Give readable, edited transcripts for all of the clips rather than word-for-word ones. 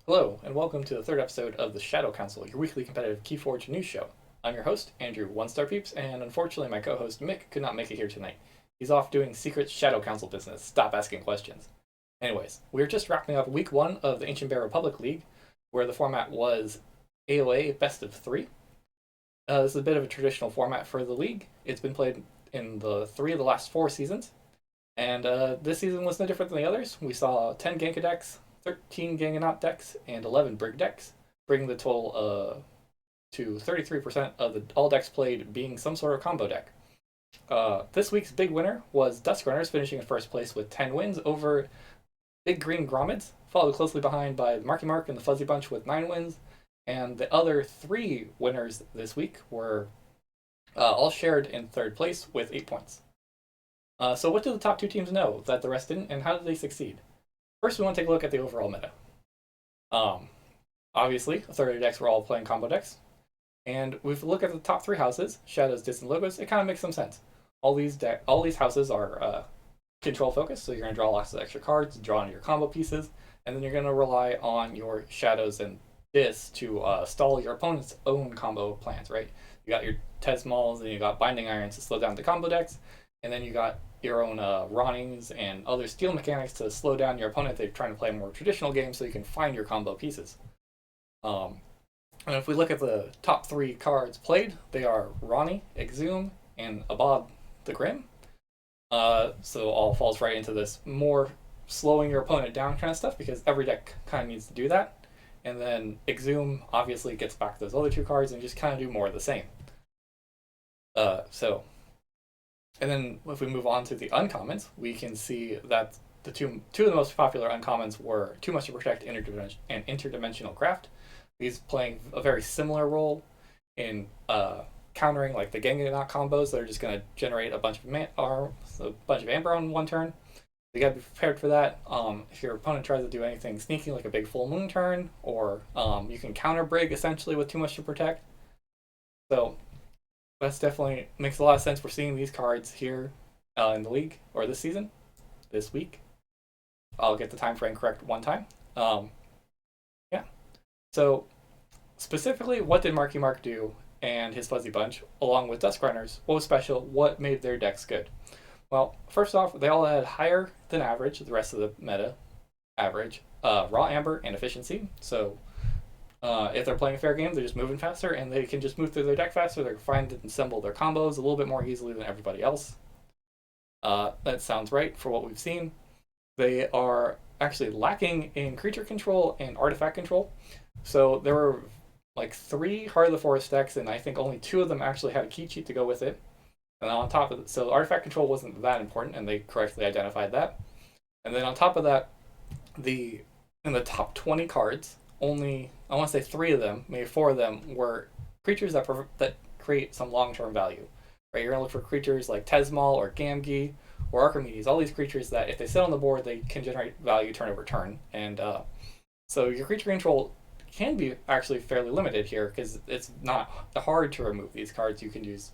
Hello, and welcome to the third episode of the Shadow Council, your weekly competitive Keyforge news show. I'm your host, Andrew One Star Peeps, and unfortunately my co-host Mick could not make it here tonight. He's off doing secret Shadow Council business. Stop asking questions. Anyways, we're just wrapping up week one of the Ancient Bear Republic League, where the format was AOA best of three. This is a bit of a traditional format for the league. It's been played in the three of the last four seasons, and this season was no different than the others. We saw 10 Ganka decks, 13 Ganganot decks, and 11 Brig decks, bringing the total to 33% of all decks played being some sort of combo deck. This week's big winner was Duskrunners, finishing in first place with 10 wins over Big Green Gromids, followed closely behind by the Marky Mark and the Fuzzy Bunch with 9 wins. And the other three winners this week were all shared in third place with 8 points. So what do the top two teams know that the rest didn't, and how did they succeed? First, we want to take a look at the overall meta. Obviously, a third of the decks were all playing combo decks. And if we look at the top three houses, Shadows, Dis, and Logos, it kind of makes some sense. All these houses are control focused, so you're going to draw lots of extra cards, draw on your combo pieces, and then you're going to rely on your Shadows and Dis to stall your opponent's own combo plans, right? You got your Tesmals, and you got Binding Irons to slow down the combo decks, and then you got your own Ronnies and other steel mechanics to slow down your opponent. They're trying to play a more traditional game so you can find your combo pieces. And if we look at the top three cards played, they are Ronnie, Exhume, and Abad the Grim. So all falls right into this more slowing your opponent down kind of stuff, because every deck kind of needs to do that. And then Exhume obviously gets back those other two cards and just kind of do more of the same. And then if we move on to the uncommons, we can see that the two of the most popular uncommons were Too Much to Protect and Interdimensional Craft. These playing a very similar role in countering like the Ganganot combos that are just going to generate a bunch of Amber on one turn. You got to be prepared for that. If your opponent tries to do anything sneaky like a big full moon turn, or you can counter Brig essentially with Too Much to Protect. So that's definitely makes a lot of sense. We're seeing these cards here in the league, or this season, this week. I'll get the time frame correct one time. Yeah. So specifically, what did Marky Mark do and his Fuzzy Bunch, along with Duskrunners? What was special? What made their decks good? Well, first off, they all had higher than average, the rest of the meta average, raw amber and efficiency. So if they're playing a fair game, they're just moving faster, and they can just move through their deck faster. They're fine to assemble their combos a little bit more easily than everybody else. That sounds right for what we've seen. They are actually lacking in creature control and artifact control. So there were like 3 Heart of the Forest decks, and I think only 2 of them actually had a key cheat to go with it. And on top of it, so artifact control wasn't that important, and they correctly identified that. And then on top of that, in the top 20 cards, only I want to say 3 of them, maybe 4 of them, were creatures that create some long-term value. Right, you're gonna look for creatures like Tesmal or Gamgee or Archimedes. All these creatures that if they sit on the board, they can generate value turn over turn. And so your creature control can be actually fairly limited here, because it's not hard to remove these cards. You can use,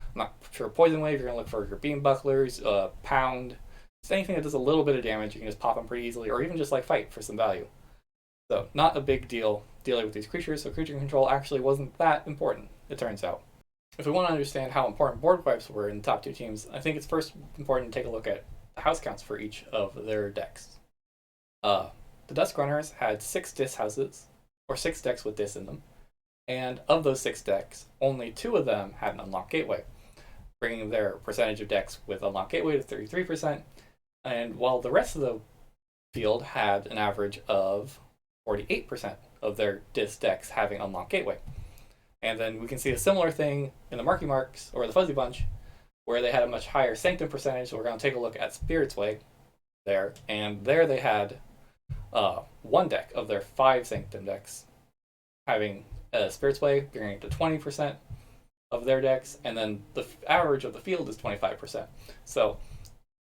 I'm not sure, Poison Wave. You're gonna look for your Beam Bucklers, Pound. Just anything that does a little bit of damage, you can just pop them pretty easily, or even just like Fight for some value. So not a big deal dealing with these creatures, so creature control actually wasn't that important, it turns out. If we want to understand how important board wipes were in the top 2 teams, I think it's first important to take a look at the house counts for each of their decks. The Duskrunners had 6 Dis houses, or 6 decks with Dis in them, and of those 6 decks, only 2 of them had an Unlocked Gateway, bringing their percentage of decks with Unlocked Gateway to 33%, and while the rest of the field had an average of 48% of their Dis decks having Unlocked Gateway. And then we can see a similar thing in the Marky Marks, or the Fuzzy Bunch, where they had a much higher Sanctum percentage. So we're going to take a look at Spirit's Way there. And there they had 1 deck of their 5 Sanctum decks having Spirit's Way, bringing it to 20% of their decks. And then the average of the field is 25%. So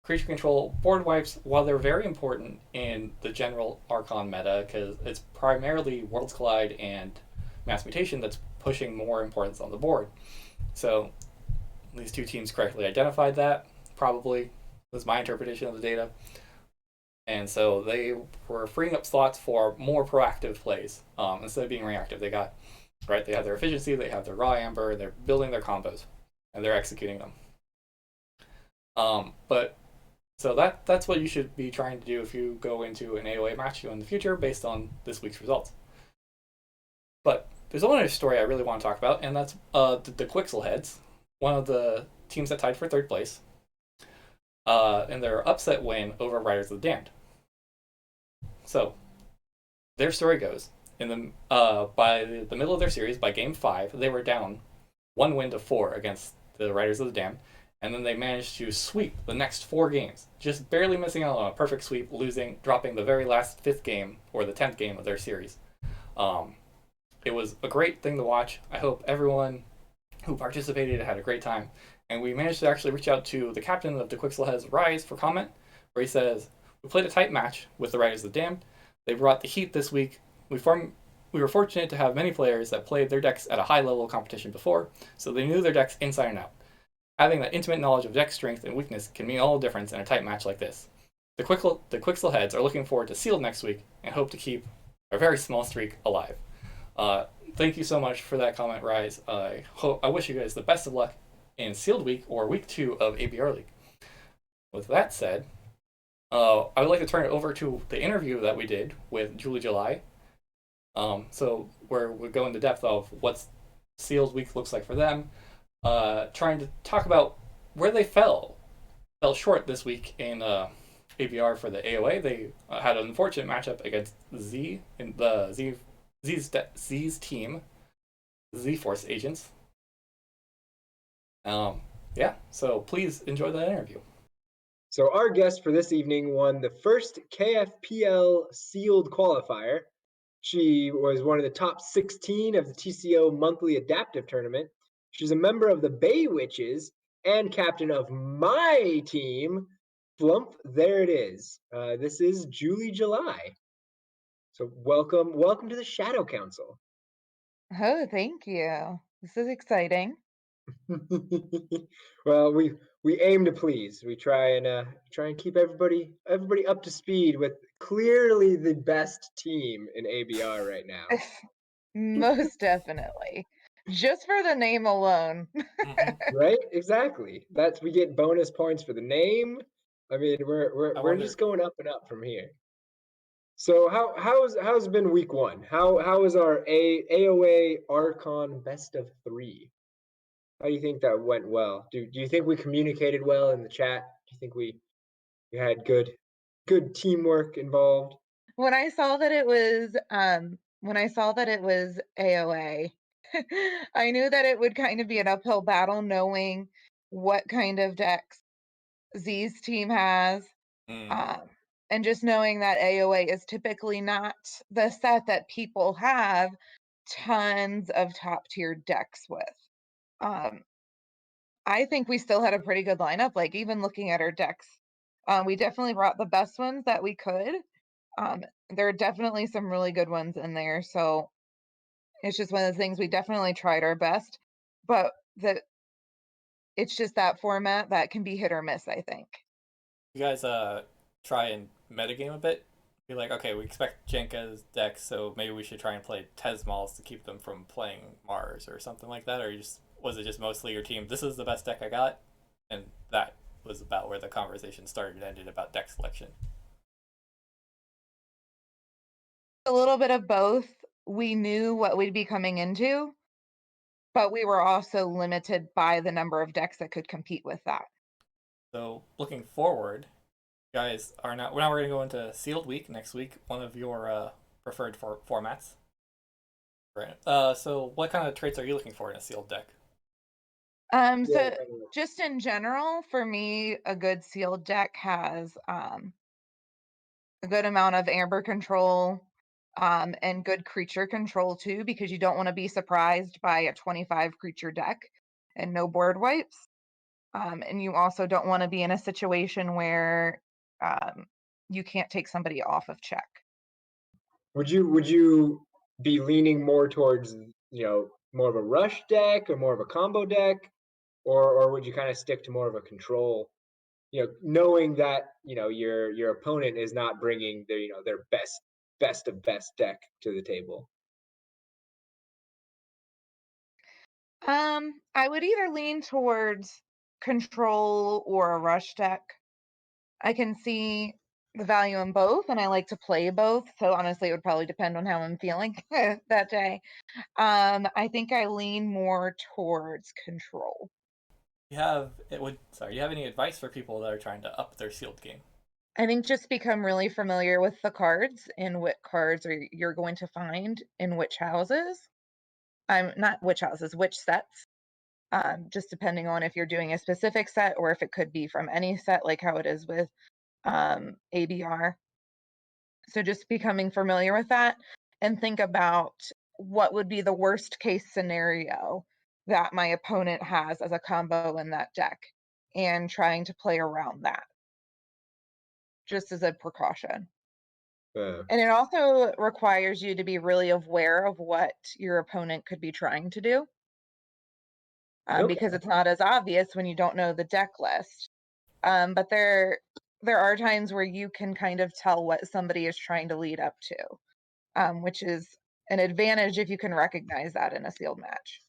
creature control, board wipes, while they're very important in the general Archon meta, because it's primarily Worlds Collide and Mass Mutation that's pushing more importance on the board. So these 2 teams correctly identified that, probably, was my interpretation of the data. and so they were freeing up slots for more proactive plays instead of being reactive. They got right. They have their efficiency, they have their raw amber, they're building their combos, and they're executing them. But so that's what you should be trying to do if you go into an AOA match in the future based on this week's results. But there's one other story I really want to talk about, and that's the Quixel Heads, one of the teams that tied for third place, in their upset win over Riders of the Damned. So their story goes in the by the middle of their series, by game 5, they were down 1-4 against the Riders of the Damned, and then they managed to sweep the next 4 games, just barely missing out on a perfect sweep, losing, dropping the very last 5th game or the 10th game of their series. Um, it was a great thing to watch. I hope everyone who participated had a great time. And we managed to actually reach out to the captain of the Quixelheads Rise for comment, where he says, "We played a tight match with the Riders of the Damned. They brought the heat this week. We were fortunate to have many players that played their decks at a high level of competition before, so they knew their decks inside and out. Having that intimate knowledge of deck strength and weakness can mean all the difference in a tight match like this. The Quixel Heads are looking forward to Sealed next week and hope to keep our very small streak alive." Uh, Thank you so much for that comment, Rise. I wish you guys the best of luck in Sealed Week or Week 2 of ABR League. With that said, I would like to turn it over to the interview that we did with Julie July. So where we go into depth of what Sealed Week looks like for them, trying to talk about where they fell short this week in ABR for the AOA. They had an unfortunate matchup against Z in the Z's team, Z Force agents. Yeah, so please enjoy that interview. So our guest for this evening won the first KFPL sealed qualifier. She was one of the top 16 of the TCO monthly adaptive tournament. She's a member of the Bay Witches and captain of my team, Flump. There it is. This is Julie July. So welcome to the Shadow Council. Oh, thank you. This is exciting. Well, we aim to please. We try and keep everybody up to speed with clearly the best team in ABR right now. Most definitely. Just for the name alone. Mm-hmm. Right? Exactly. We get bonus points for the name. I mean, I we're wonder. just going up and up from here. So how's been week 1? How is our AOA Archon best of 3? How do you think that went well? Do you think we communicated well in the chat? Do you think we had good teamwork involved? When I saw that it was AOA, I knew that it would kind of be an uphill battle knowing what kind of decks Z's team has. Mm. Um, and just knowing that AOA is typically not the set that people have tons of top tier decks with. Um, I think we still had a pretty good lineup, like, even looking at our decks. We definitely brought the best ones that we could. There are definitely some really good ones in there, so it's just one of the things we definitely tried our best, but it's just that format that can be hit or miss, I think. You guys try and metagame a bit. Be like, okay, we expect Jenka's deck, so maybe we should try and play Tesmals to keep them from playing Mars or something like that, or was it just mostly your team? This is the best deck I got, and that was about where the conversation started and ended about deck selection. A little bit of both. We knew what we'd be coming into, but we were also limited by the number of decks that could compete with that. So looking forward, guys are now we're gonna go into Sealed Week next week, one of your preferred formats. Right. So what kind of traits are you looking for in a sealed deck? Yeah, So just in general, for me, a good sealed deck has a good amount of amber control, and good creature control too, because you don't want to be surprised by a 25 creature deck and no board wipes. And you also don't want to be in a situation where um, you can't take somebody off of check. would you be leaning more towards, more of a rush deck or more of a combo deck, or would you kind of stick to more of a control? knowing that your opponent is not bringing their best of best deck to the table. I would either lean towards control or a rush deck. I can see the value in both, and I like to play both. So honestly, it would probably depend on how I'm feeling that day. I think I lean more towards control. You have any advice for people that are trying to up their sealed game? I think just become really familiar with the cards and what cards you're going to find in which houses. I'm not which houses, which sets. Just depending on if you're doing a specific set or if it could be from any set, like how it is with ABR. So just becoming familiar with that and think about what would be the worst case scenario that my opponent has as a combo in that deck and trying to play around that just as a precaution. Uh, And it also requires you to be really aware of what your opponent could be trying to do, because okay. it's not as obvious when you don't know the deck list. But there are times where you can kind of tell what somebody is trying to lead up to, which is an advantage if you can recognize that in a sealed match.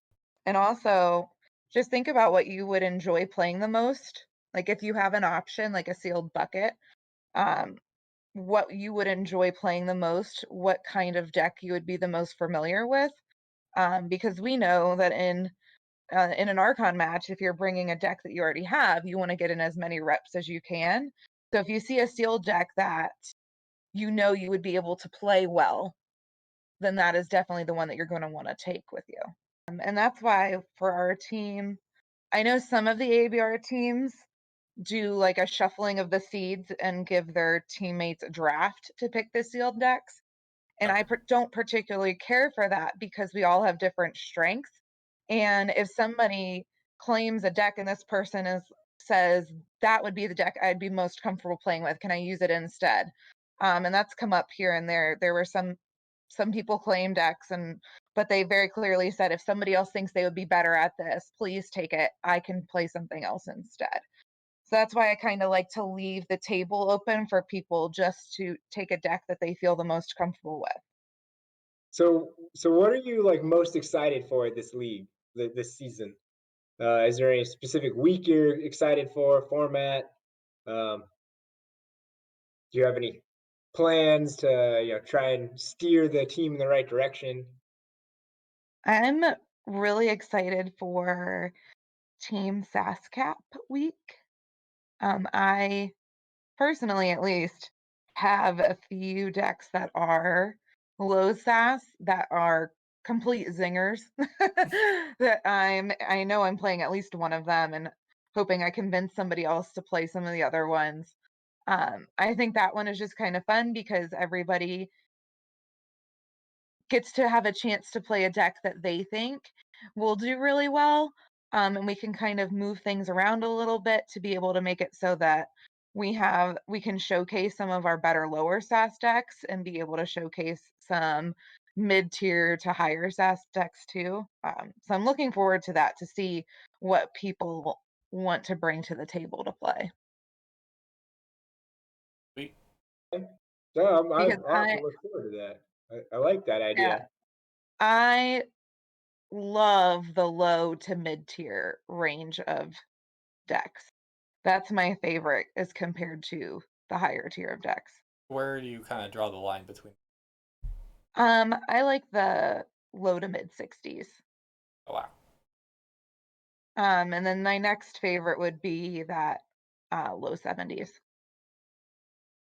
And also, just think about what you would enjoy playing the most. Like if you have an option, like a sealed bucket, um, what you would enjoy playing the most, what kind of deck you would be the most familiar with. Because we know that in an Archon match, if you're bringing a deck that you already have, you want to get in as many reps as you can. So if you see a sealed deck that you know you would be able to play well, then that is definitely the one that you're going to want to take with you. And that's why for our team, I know some of the ABR teams do like a shuffling of the seeds and give their teammates a draft to pick the sealed decks. And I don't particularly care for that because we all have different strengths. And if somebody claims a deck and this person says that would be the deck I'd be most comfortable playing with, can I use it instead? And that's come up here and there. There were some people claim decks, and but they very clearly said if somebody else thinks they would be better at this, please take it. I can play something else instead. So that's why I kind of like to leave the table open for people just to take a deck that they feel the most comfortable with. So what are you like most excited for this league, this season? Is there any specific week you're excited for, format? Um, do you have any plans to try and steer the team in the right direction? I'm really excited for Team SASCAP week. I personally, at least, have a few decks that are low SAS that are complete zingers that I know I'm playing at least one of them and hoping I convince somebody else to play some of the other ones. I think that one is just kind of fun because everybody gets to have a chance to play a deck that they think will do really well. And we can kind of move things around a little bit to be able to make it so that we can showcase some of our better lower SAS decks and be able to showcase some mid-tier to higher SAS decks too. So I'm looking forward to that to see what people want to bring to the table to play. We So Because I'll have to look forward to that. I like that yeah, idea. I love the low to mid-tier range of decks. That's my favorite as compared to the higher tier of decks. Where do you kind of draw the line between? I like the low to mid 60s. Oh wow, And then my next favorite would be that low 70s.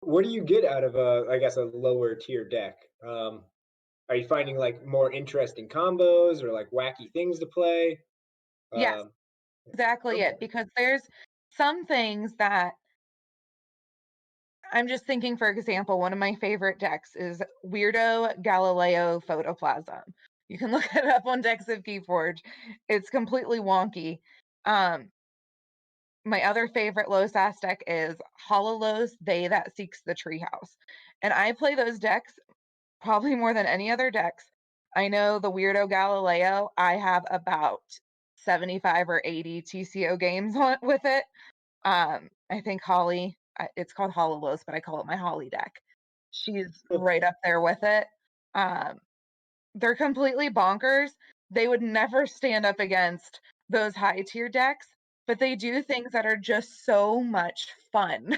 What do you get out of I guess, a lower tier deck? Are you finding like more interesting combos or like wacky things to play? Yes, Um, exactly okay. it. Because there's some things that I'm just thinking, for example, one of my favorite decks is Weirdo Galileo Photoplasm. You can look it up on decks of Keyforge. It's completely wonky. Um, My other favorite low SAS deck is Hololow's They That Seeks the Treehouse. And I play those decks probably more than any other decks. I know the Weirdo Galileo, I have about 75 or 80 TCO games with it. I think Holly, it's called Hollows, but I call it my Holly deck. She's right up there with it. Um, they're completely bonkers. They would never stand up against those high tier decks, but they do things that are just so much fun.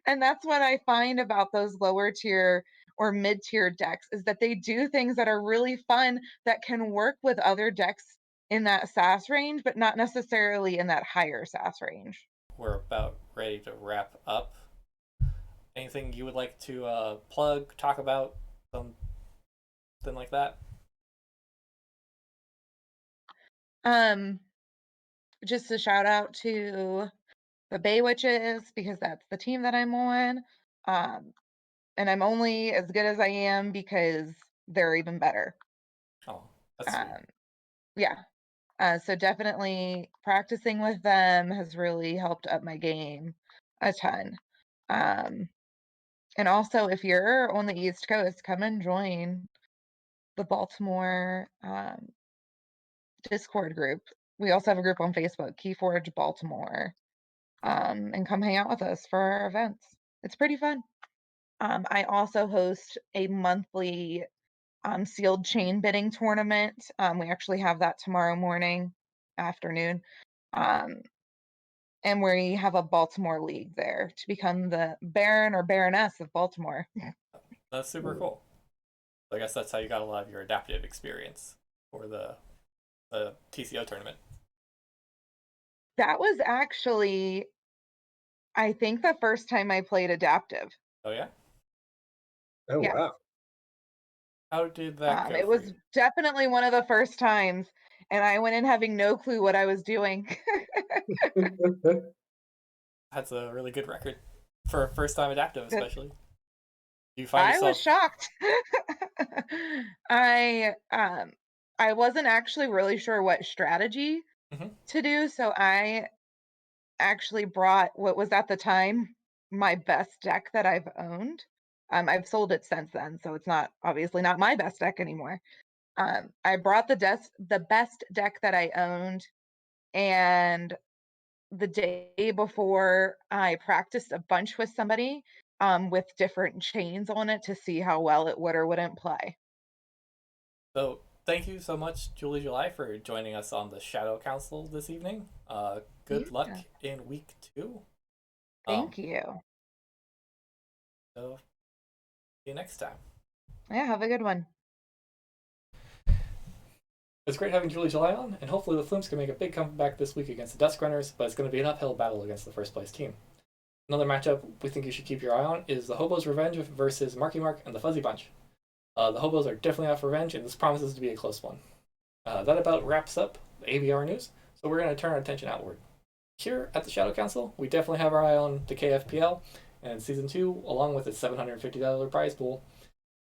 And that's what I find about those lower tier or mid tier decks is that they do things that are really fun that can work with other decks in that SAS range, but not necessarily in that higher SAS range. We're about ready to wrap up. Anything you would like to plug, talk about, something like that? Um, just a shout out to the Bay Witches because that's the team that I'm on. Um, and I'm only as good as I am because they're even better. Oh, that's sweet. Um, yeah. So definitely practicing with them has really helped up my game a ton. Um, and also, if you're on the East Coast, come and join the Baltimore Discord group. We also have a group on Facebook, Keyforge Baltimore, and come hang out with us for our events. It's pretty fun. I also host a monthly sealed chain bidding tournament. We actually have that tomorrow morning, afternoon. Um, and we have a Baltimore League there to become the Baron or Baroness of Baltimore. That's super cool. So I guess that's how you got a lot of your adaptive experience for the TCO tournament. That was actually, I think, the first time I played adaptive. Oh yeah? Oh, Yes. wow. How did that go It for was you? definitely one of the first times, and I went in having no clue what I was doing. That's a really good record for a first time adaptive, especially. Do you find I was yourself? shocked. I um I wasn't actually really sure what strategy Mhm. to do, so I actually brought what was at the time my best deck that I've owned. I've sold it since then, so it's not obviously not my best deck anymore. I brought the best deck that I owned, and the day before I practiced a bunch with somebody with different chains on it to see how well it would or wouldn't play. So thank you so much, Julie July, for joining us on the Shadow Council this evening. Good luck Yeah, in week 2. Um, thank you. so see you next time. Yeah, have a good one. It's great having Julie July on, and hopefully the Flumes can make a big comeback this week against the Dusk Runners, but it's going to be an uphill battle against the first place team. Another matchup we think you should keep your eye on is the Hobos Revenge versus Marky Mark and the Fuzzy Bunch. The Hobos are definitely out for revenge, and this promises to be a close one. That about wraps up the ABR news, so we're going to turn our attention outward. Here at the Shadow Council, we definitely have our eye on the KFPL and Season 2, along with its $750 prize pool.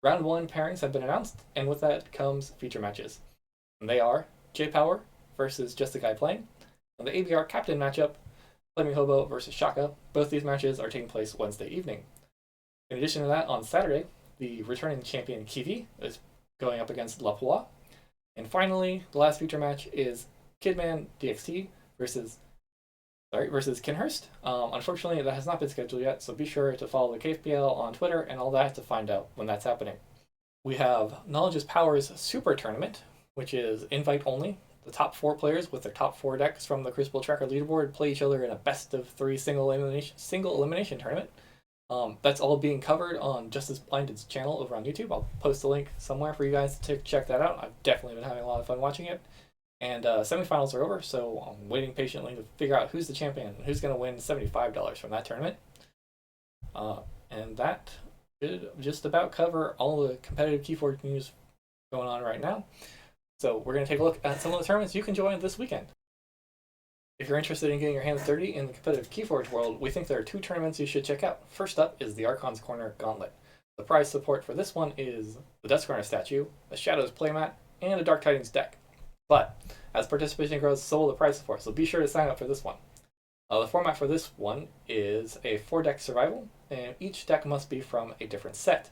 Round 1 pairings have been announced, and with that comes feature matches. And they are J Power versus Just a Guy Playing, and the ABR Captain matchup, Flaming Hobo versus Shaka. Both these matches are taking place Wednesday evening. In addition to that, on Saturday, the returning champion Kiwi is going up against La Poix. And finally, the last feature match is Kidman DXT versus Kinhurst. Unfortunately, that has not been scheduled yet, so be sure to follow the KFPL on Twitter and all that to find out when that's happening. We have Knowledge is Power's Super Tournament, which is invite only. The top 4 players with their top 4 decks from the Crucible Tracker leaderboard play each other in a best of 3 single elimination tournament. That's all being covered on Justice Blinded's channel over on YouTube. I'll post a link somewhere for you guys to check that out. I've definitely been having a lot of fun watching it. And semifinals are over, so I'm waiting patiently to figure out who's the champion and who's going to win $75 from that tournament. And that should just about cover all the competitive Keyforge news going on right now. So we're going to take a look at some of the tournaments you can join this weekend. If you're interested in getting your hands dirty in the competitive Keyforge world, we think there are 2 tournaments you should check out. First up is the Archon's Corner Gauntlet. The prize support for this one is the Duskrunner statue, a Shadows playmat, and a Dark Tidings deck. But as participation grows, so will the prize support, so be sure to sign up for this one. The format for this one is a 4-deck survival, and each deck must be from a different set.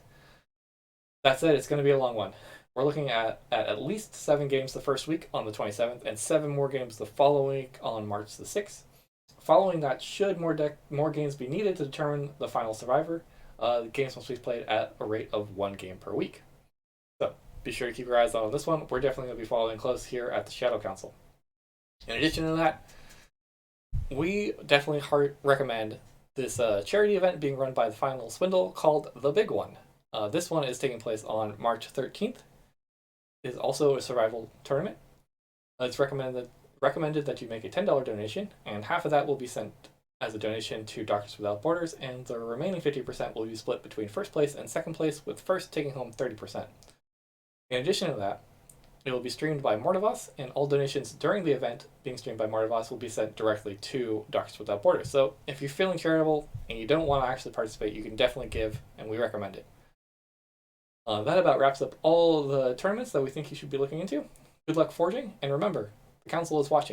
That said, it's going to be a long one. We're looking at least 7 games the first week on the 27th, and 7 more games the following week on March the 6th. Following that, should more games be needed to determine the final survivor, the games must be played at a rate of 1 game per week. So be sure to keep your eyes on this one. We're definitely going to be following close here at the Shadow Council. In addition to that, we definitely recommend this charity event being run by the Final Swindle called The Big One. This one is taking place on March 13th. It is also a survival tournament. It's recommended that you make a $10 donation, and half of that will be sent as a donation to Doctors Without Borders, and the remaining 50% will be split between first place and second place, with first taking home 30%. In addition to that, it will be streamed by Mordovas, and all donations during the event being streamed by Mordovas will be sent directly to Doctors Without Borders. So if you're feeling charitable and you don't want to actually participate, you can definitely give, and we recommend it. That about wraps up all the tournaments that we think you should be looking into. Good luck forging, and remember, the Council is watching.